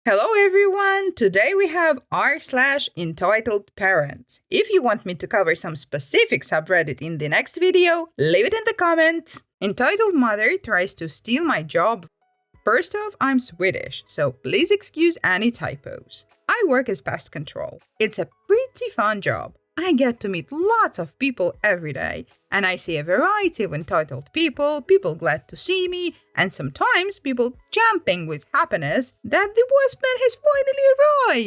Hello everyone! Today we have r/entitled parents. If you want me to cover some specific subreddit in the next video, leave it in the comments. Entitled mother tries to steal my job. First off, I'm Swedish, so please excuse any typos. I work as pest control. It's a pretty fun job. I get to meet lots of people every day, and I see a variety of entitled people glad to see me, and sometimes people jumping with happiness that the postman has finally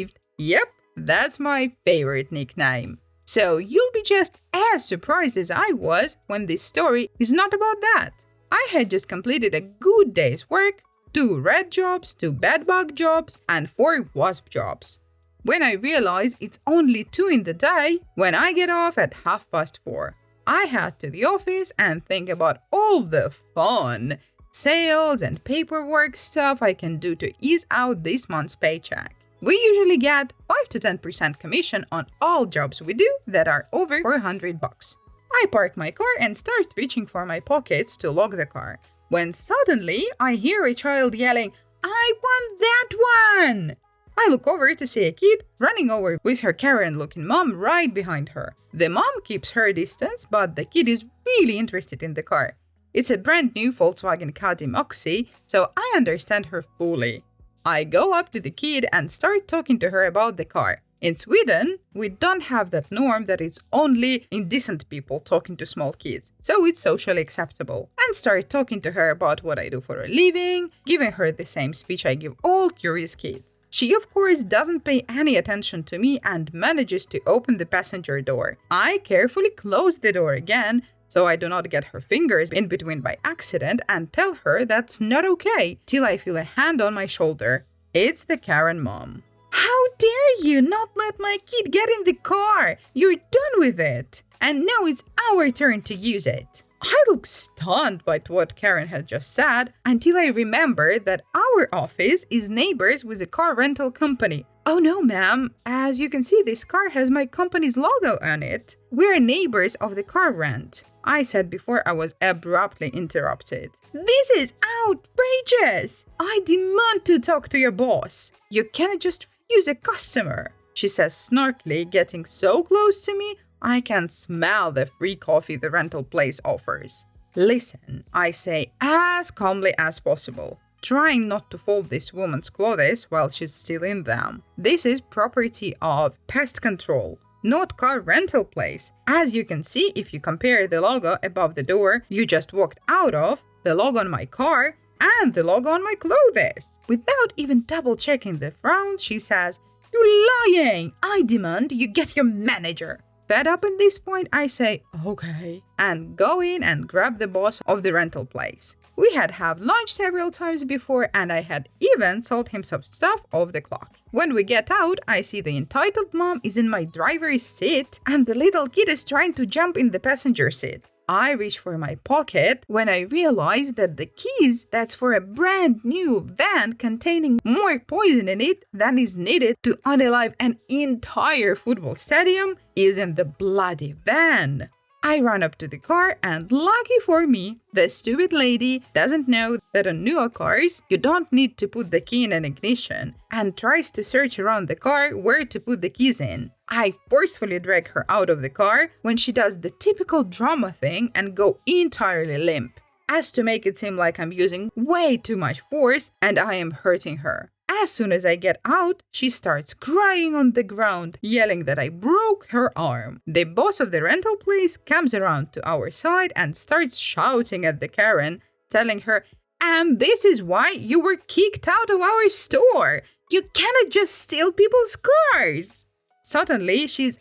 arrived. Yep, that's my favorite nickname. So you'll be just as surprised as I was when this story is not about that. I had just completed a good day's work, 2 red jobs, 2 bedbug jobs, and 4 wasp jobs. When I realize it's only 2 in the day, when I get off at 4:30, I head to the office and think about all the fun, sales and paperwork stuff I can do to ease out this month's paycheck. We usually get 5 to 10% commission on all jobs we do that are over $400. I park my car and start reaching for my pockets to lock the car, when suddenly I hear a child yelling, "I want that one!" I look over to see a kid running over with her Karen-looking mom right behind her. The mom keeps her distance, but the kid is really interested in the car. It's a brand new Volkswagen Caddy Moxie, so I understand her fully. I go up to the kid and start talking to her about the car. In Sweden, we don't have that norm that it's only indecent people talking to small kids, so it's socially acceptable. And start talking to her about what I do for a living, giving her the same speech I give all curious kids. She, of course, doesn't pay any attention to me and manages to open the passenger door. I carefully close the door again, so I do not get her fingers in between by accident, and tell her that's not okay, till I feel a hand on my shoulder. It's the Karen mom. "How dare you not let my kid get in the car? You're done with it! And now it's our turn to use it." I look stunned by what Karen had just said until I remember that our office is neighbors with a car rental company. "Oh no, ma'am. As you can see, this car has my company's logo on it. We're neighbors of the car rent," I said before I was abruptly interrupted. "This is outrageous! I demand to talk to your boss. You cannot just refuse a customer," she says snarkily, getting so close to me I can smell the free coffee the rental place offers. "Listen," I say as calmly as possible, trying not to fold this woman's clothes while she's still in them. "This is property of pest control, not car rental place. As you can see if you compare the logo above the door you just walked out of, the logo on my car, and the logo on my clothes." Without even double-checking the frowns, she says, "You're lying! I demand you get your manager." Fed up at this point, I say, "Okay," and go in and grab the boss of the rental place. We had lunch several times before, and I had even sold him some stuff off the clock. When we get out, I see the entitled mom is in my driver's seat, and the little kid is trying to jump in the passenger seat. I reach for my pocket when I realize that the keys that's for a brand new van containing more poison in it than is needed to unalive an entire football stadium is in the bloody van. I run up to the car, and lucky for me, the stupid lady doesn't know that on newer cars you don't need to put the key in an ignition, and tries to search around the car where to put the keys in. I forcefully drag her out of the car when she does the typical drama thing and go entirely limp, as to make it seem like I'm using way too much force and I am hurting her. As soon as I get out, she starts crying on the ground, yelling that I broke her arm. The boss of the rental place comes around to our side and starts shouting at the Karen, telling her, "And this is why you were kicked out of our store! You cannot just steal people's cars!" Suddenly, she's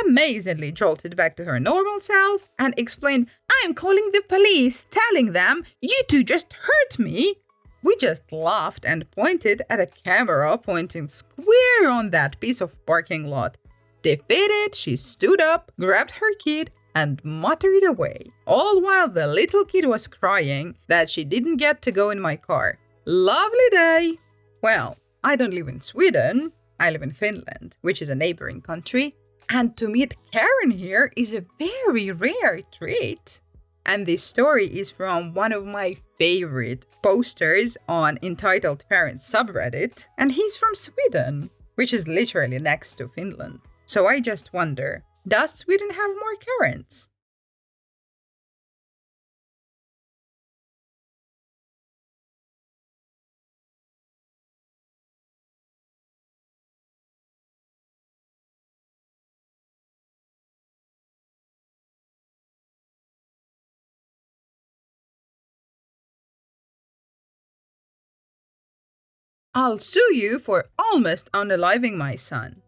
amazingly jolted back to her normal self and explained, "I'm calling the police, telling them you two just hurt me." We just laughed and pointed at a camera pointing square on that piece of parking lot. Defeated, she stood up, grabbed her kid, and muttered away, all while the little kid was crying that she didn't get to go in my car. Lovely day! Well, I don't live in Sweden, I live in Finland, which is a neighboring country, and to meet Karen here is a very rare treat. And this story is from one of my favorite posters on Entitled Parents subreddit, and he's from Sweden, which is literally next to Finland. So I just wonder, does Sweden have more Karens? I'll sue you for almost unaliving my son.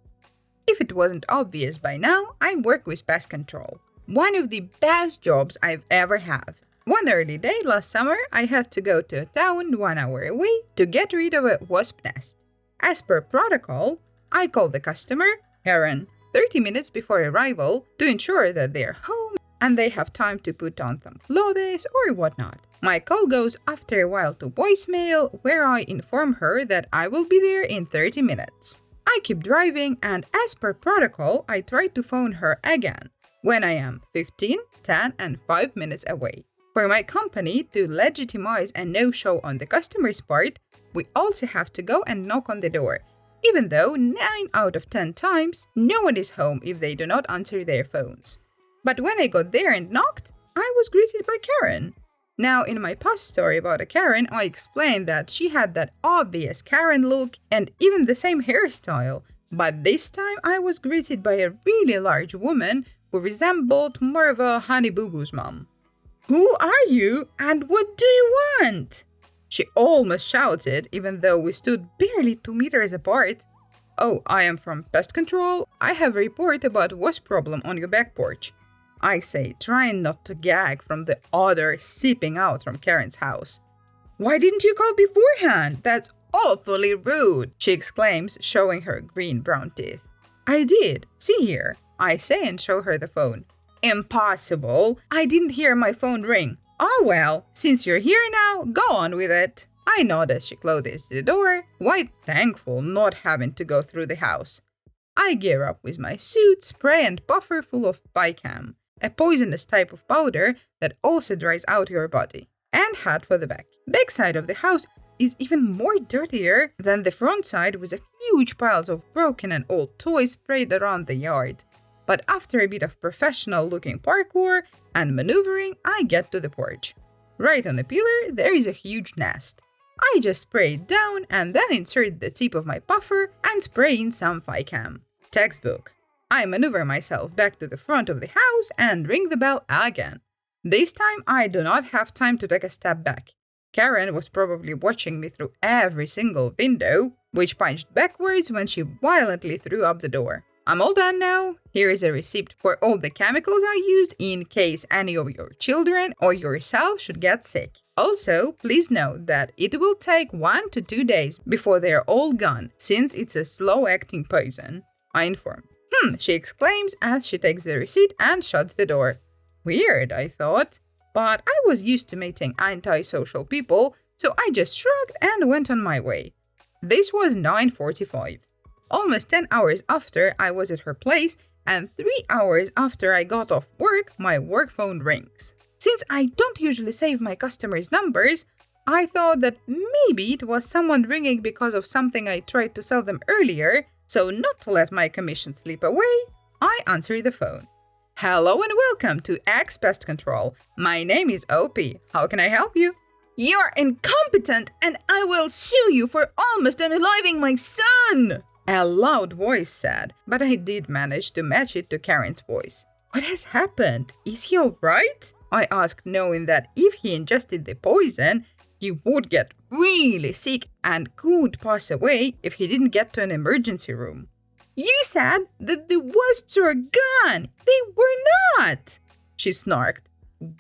If it wasn't obvious by now, I work with pest control. One of the best jobs I've ever had. One early day last summer, I had to go to a town 1 hour away to get rid of a wasp nest. As per protocol, I called the customer, Karen, 30 minutes before arrival to ensure that they're home and they have time to put on some clothes or whatnot. My call goes after a while to voicemail, where I inform her that I will be there in 30 minutes. I keep driving, and as per protocol, I try to phone her again when I am 15, 10, and 5 minutes away. For my company to legitimize a no-show on the customer's part, we also have to go and knock on the door, even though 9 out of 10 times, no one is home if they do not answer their phones. But when I got there and knocked, I was greeted by Karen. Now, in my past story about a Karen, I explained that she had that obvious Karen look and even the same hairstyle. But this time, I was greeted by a really large woman who resembled more of a Honey Boo Boo's mom. "Who are you and what do you want?" She almost shouted, even though we stood barely 2 meters apart. "Oh, I am from pest control. I have a report about wasp problem on your back porch," I say, trying not to gag from the odor seeping out from Karen's house. "Why didn't you call beforehand? That's awfully rude," she exclaims, showing her green-brown teeth. "I did. See here," I say and show her the phone. "Impossible. I didn't hear my phone ring." "Oh well, since you're here now, go on with it." I nod as she closes the door, quite thankful not having to go through the house. I gear up with my suit, spray, and buffer full of Vicam, a poisonous type of powder that also dries out your body, and hat for the back. Back side of the house is even more dirtier than the front side, with a huge piles of broken and old toys sprayed around the yard. But after a bit of professional-looking parkour and maneuvering, I get to the porch. Right on the pillar, there is a huge nest. I just spray it down and then insert the tip of my puffer and spray in some Vicam. Textbook. I maneuver myself back to the front of the house and ring the bell again. This time, I do not have time to take a step back. Karen was probably watching me through every single window, which punched backwards when she violently threw up the door. "I'm all done now. Here is a receipt for all the chemicals I used in case any of your children or yourself should get sick. Also, please note that it will take 1 to 2 days before they're all gone, since it's a slow-acting poison," I inform. She exclaims as she takes the receipt and shuts the door. Weird, I thought. But I was used to meeting antisocial people, so I just shrugged and went on my way. This was 9:45. Almost 10 hours after I was at her place, and 3 hours after I got off work, my work phone rings. Since I don't usually save my customers' numbers, I thought that maybe it was someone ringing because of something I tried to sell them earlier, so not to let my commission slip away, I answered the phone. "Hello and welcome to X Pest Control. My name is OP. How can I help you?" "You're incompetent and I will sue you for almost unaliving my son!" a loud voice said, but I did manage to match it to Karen's voice. "What has happened? Is he alright?" I asked, knowing that if he ingested the poison, he would get really sick and could pass away if he didn't get to an emergency room. "You said that the wasps were gone. They were not!" she snarked.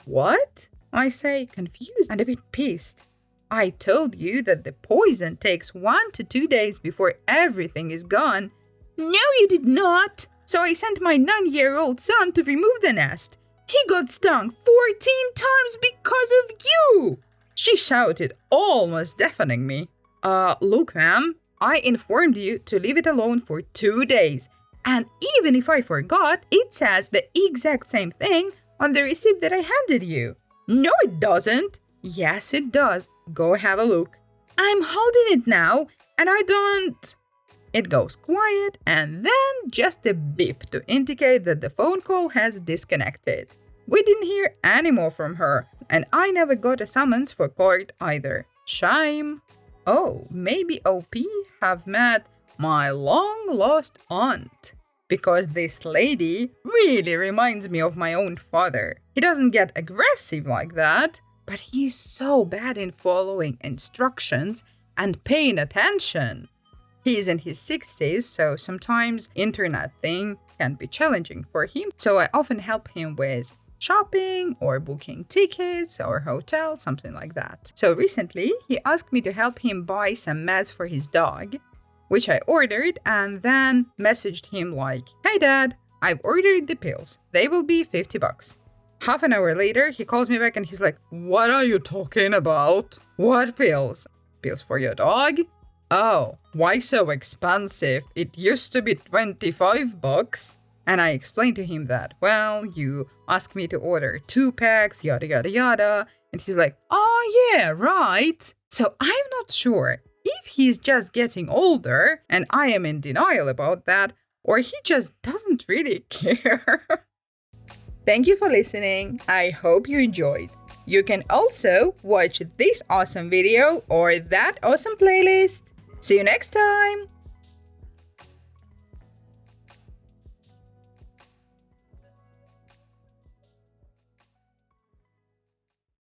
"What?" I say, confused and a bit pissed. "I told you that the poison takes 1 to 2 days before everything is gone." "No, you did not! So I sent my 9-year-old son to remove the nest. He got stung 14 times because of you!" she shouted, almost deafening me. Look, ma'am, I informed you to leave it alone for 2 days. And even if I forgot, it says the exact same thing on the receipt that I handed you. No, it doesn't. Yes, it does. Go have a look. I'm holding it now, and I don't. It goes quiet, and then just a beep to indicate that the phone call has disconnected. We didn't hear any more from her, and I never got a summons for court either. Shame. Oh, maybe OP have met my long-lost aunt. Because this lady really reminds me of my own father. He doesn't get aggressive like that, but he's so bad in following instructions and paying attention. He's in his 60s, so sometimes internet thing can be challenging for him. So I often help him with shopping or booking tickets or hotel, something like that. So recently, he asked me to help him buy some meds for his dog, which I ordered and then messaged him like, "Hey dad, I've ordered the pills. They will be $50. Half an hour later, he calls me back and he's like, "What are you talking about? What pills? Pills for your dog? Oh, why so expensive? It used to be $25. And I explained to him that, well, you asked me to order 2 packs, yada yada yada. And he's like, "Oh yeah, right." So I'm not sure if he's just getting older and I am in denial about that, or he just doesn't really care. Thank you for listening. I hope you enjoyed. You can also watch this awesome video or that awesome playlist. See you next time!